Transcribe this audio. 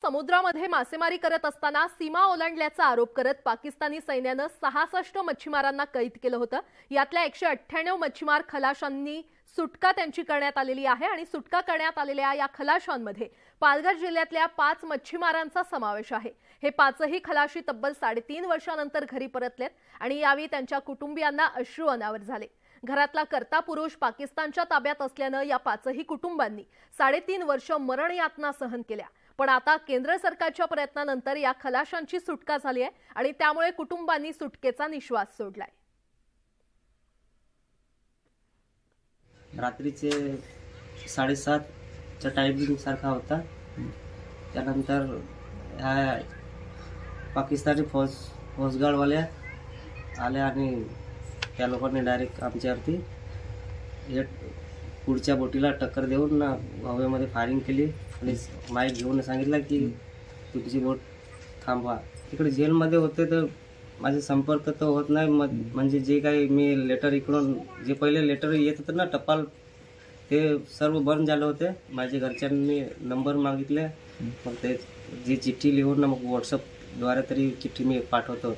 समुद्रामध्ये मासेमारी करत असताना सीमा ओलांडल्याचा आरोप करत पाकिस्तानी सैन्यानं 66 मच्छीमारांना कैद केलं होतं। यातल्या 198 मच्छीमार खलाशांनी सुटका त्यांची करण्यात आलेली आहे आणि सुटका करण्यात आलेल्या या खलाशांमध्ये पालघर जिल्ह्यातल्या 5 मच्छीमारांचा समावेश आहे। हे 5ही खलाशी तब्बल 3.5 वर्षांनंतर घरी परतलेत आणि यावेळी त्यांच्या कुटुंबियांना अश्रू अनावर झाले। घरातला कर्ता पुरुष पाकिस्तानच्या ताब्यात असल्यानं या 5ही कुटुंबांनी 3.5 वर्ष मरण यातना सहन केल्या। पण आता केंद्र सरकारच्या प्रयत्नानंतर या खलाशांची सुटका झाली आहे आणि त्यामुळे कुटुंबांनी सुटकेचा निश्वास सोडलाय। रात्रीचे 7:30चा टायमिंग सारखा होता। त्यानंतर पाकिस्तानी फौजगार्डवाल्या आल्या आणि त्या लोकांनी डायरेक्ट आमच्यावरती पुढच्या बोटीला टक्कर देऊन हवेमध्ये फायरिंग केली आणि माईक घेऊन सांगितलं की तुमची बोट थांबवा। तिकडे जेलमध्ये होते तर माझे संपर्क तर होत नाही, म्हणजे जे काही मी लेटर इकडून जे पहिले लेटर येत होतं ना टपाल, ते सर्व बंद झाले होते। माझ्या घरच्यांनी नंबर मागितले, मग ते जी चिठ्ठी लिहून मग व्हॉट्सअपद्वारे तरी चिठ्ठी मी पाठवतो।